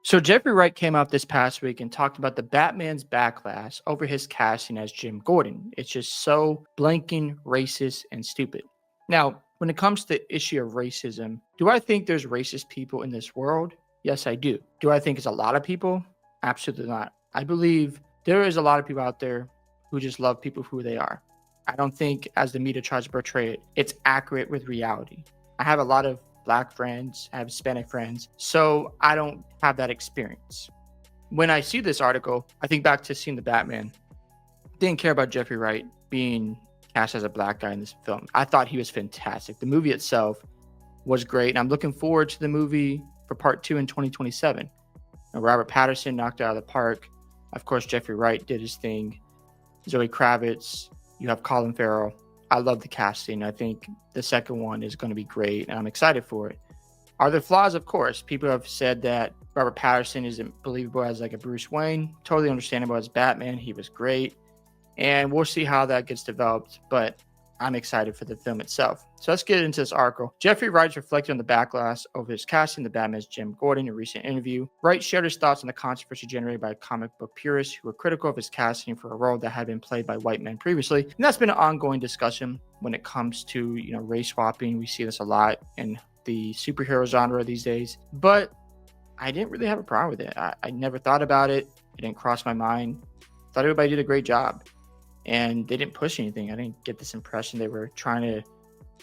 So Jeffrey Wright came out this past week and talked about the Batman's backlash over his casting as Jim Gordon. It's just so blinking racist and stupid. Now, when it comes to the issue of racism, do I think there's racist people in this world? Yes, I do. Do I think it's a lot of people? Absolutely not. I believe there is a lot of people out there who just love people who they are. I don't think, as the media tries to portray it, it's accurate with reality. I have a lot of Black friends, I have Hispanic friends, so I don't have that experience. When I see this article, I think back to seeing the Batman. Didn't care about Jeffrey Wright being cast as a Black guy in this film. I thought he was fantastic. The movie itself was great, and I'm looking forward to the movie for part 2 in 2027. And Robert Pattinson knocked it out of the park. Of course, Jeffrey Wright did his thing. Zoe Kravitz, you have Colin Farrell. I love the casting. I think the second one is going to be great, and I'm excited for it. Are there flaws? Of course. People have said that Robert Pattinson isn't believable as like a Bruce Wayne. Totally understandable as Batman. He was great. And we'll see how that gets developed, but I'm excited for the film itself. So let's get into this article. Jeffrey Wright reflected on the backlash over his casting the Batman's Jim Gordon in a recent interview. Wright shared his thoughts on the controversy generated by comic book purists who were critical of his casting for a role that had been played by white men previously. And that's been an ongoing discussion when it comes to, race swapping. We see this a lot in the superhero genre these days. But I didn't really have a problem with it. I never thought about it. It didn't cross my mind. Thought everybody did a great job. And they didn't push anything. I didn't get this impression they were trying to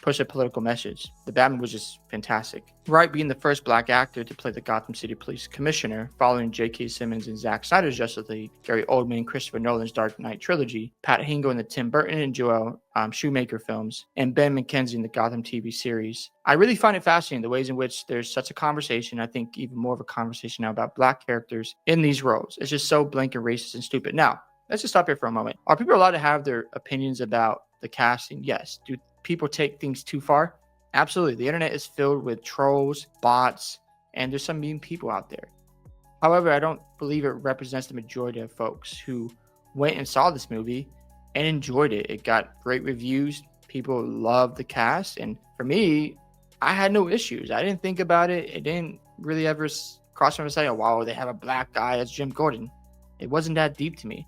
push a political message. The Batman was just fantastic. Wright being the first Black actor to play the Gotham City Police Commissioner, following J.K. Simmons and Zack Snyder's Justice League, Gary Oldman, Christopher Nolan's Dark Knight trilogy, Pat Hingle in the Tim Burton and Joel Schumacher films, and Ben McKenzie in the Gotham TV series. I really find it fascinating the ways in which there's such a conversation, I think even more of a conversation now about Black characters in these roles. It's just so blank and racist and stupid. Now, let's just stop here for a moment. Are people allowed to have their opinions about the casting? Yes. Do people take things too far? Absolutely. The internet is filled with trolls, bots, and there's some mean people out there. However, I don't believe it represents the majority of folks who went and saw this movie and enjoyed it. It got great reviews. People loved the cast. And for me, I had no issues. I didn't think about it. It didn't really ever cross my mind say, oh, wow, they have a Black guy as Jim Gordon. It wasn't that deep to me.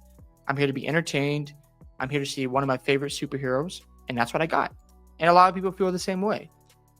I'm here to be entertained. I'm here to see one of my favorite superheroes, and that's what I got. And a lot of people feel the same way.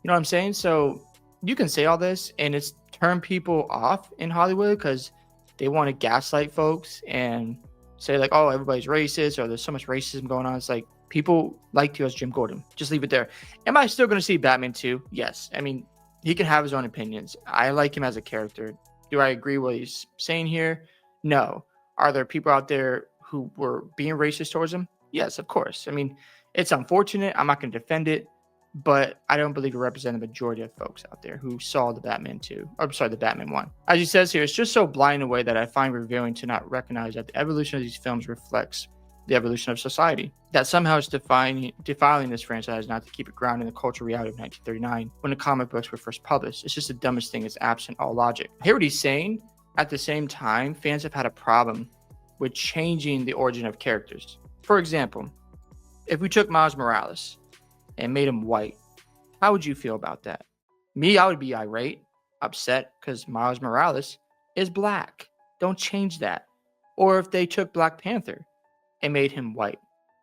You know what I'm saying? So you can say all this, and it's turned people off in Hollywood because they want to gaslight folks and say like, oh, everybody's racist or there's so much racism going on. It's like people like you as Jim Gordon. Just leave it there. Am I still going to see Batman 2? Yes. I mean, he can have his own opinions. I like him as a character. Do I agree what he's saying here? No. Are there people out there who were being racist towards him? Yes, of course. I mean, it's unfortunate. I'm not going to defend it, but I don't believe it represents the majority of folks out there who saw the Batman 2. I'm sorry, the Batman 1. As he says here, it's just so blind in a way that I find revealing to not recognize that the evolution of these films reflects the evolution of society. That somehow it's defiling this franchise not to keep it grounded in the cultural reality of 1939 when the comic books were first published. It's just the dumbest thing. It's absent all logic. I hear what he's saying. At the same time, fans have had a problem with changing the origin of characters. For example, if we took Miles Morales and made him white, how would you feel about that? Me, I would be irate, upset, because Miles Morales is Black. Don't change that. Or if they took Black Panther and made him white.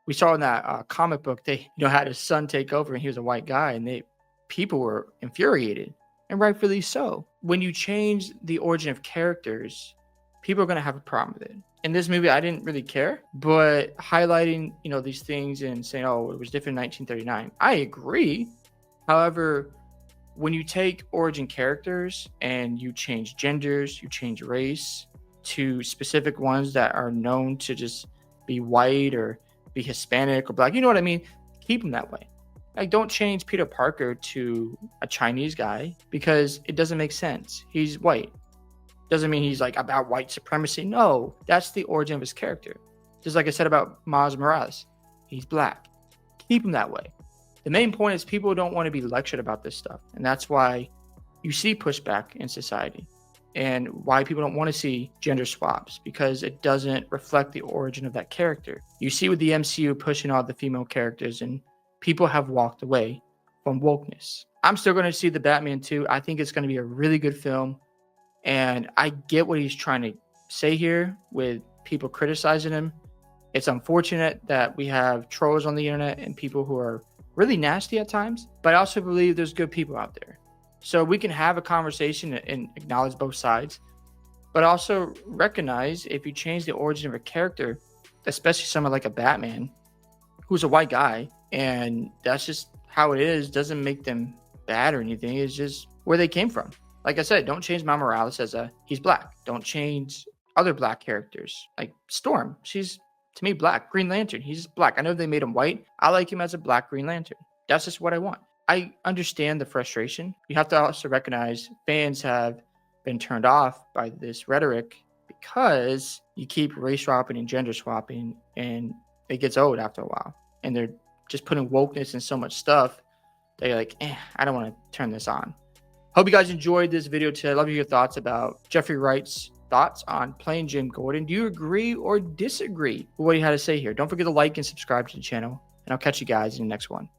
We saw in that comic book, they had his son take over and he was a white guy, and people were infuriated, and rightfully so. When you change the origin of characters, people are going to have a problem with it. In this movie, I didn't really care, but highlighting, these things and saying, oh, it was different in 1939. I agree. However, when you take origin characters and you change genders, you change race to specific ones that are known to just be white or be Hispanic or Black, you know what I mean? Keep them that way. Like, don't change Peter Parker to a Chinese guy because it doesn't make sense. He's white. Doesn't mean he's like about white supremacy. No, that's the origin of his character. Just like I said about Miles Morales, he's Black. Keep him that way. The main point is people don't want to be lectured about this stuff, and that's why you see pushback in society, and why people don't want to see gender swaps, because it doesn't reflect the origin of that character. You see with the MCU pushing all the female characters, and people have walked away from wokeness. I'm still going to see the Batman 2. I think it's going to be a really good film. And I get what he's trying to say here with people criticizing him. It's unfortunate that we have trolls on the internet and people who are really nasty at times, but I also believe there's good people out there. So we can have a conversation and acknowledge both sides, but also recognize if you change the origin of a character, especially someone like a Batman, who's a white guy, and that's just how it is, doesn't make them bad or anything. It's just where they came from. Like I said, don't change Miles Morales as he's black. Don't change other black characters like Storm. She's, to me, black. Green Lantern, he's black. I know they made him white. I like him as a black Green Lantern. That's just what I want. I understand the frustration. You have to also recognize fans have been turned off by this rhetoric because you keep race swapping and gender swapping, and it gets old after a while. And they're just putting wokeness in so much stuff that you're like, I don't want to turn this on. Hope you guys enjoyed this video today. I'd love to hear your thoughts about Jeffrey Wright's thoughts on playing Jim Gordon. Do you agree or disagree with what he had to say here? Don't forget to like and subscribe to the channel, and I'll catch you guys in the next one.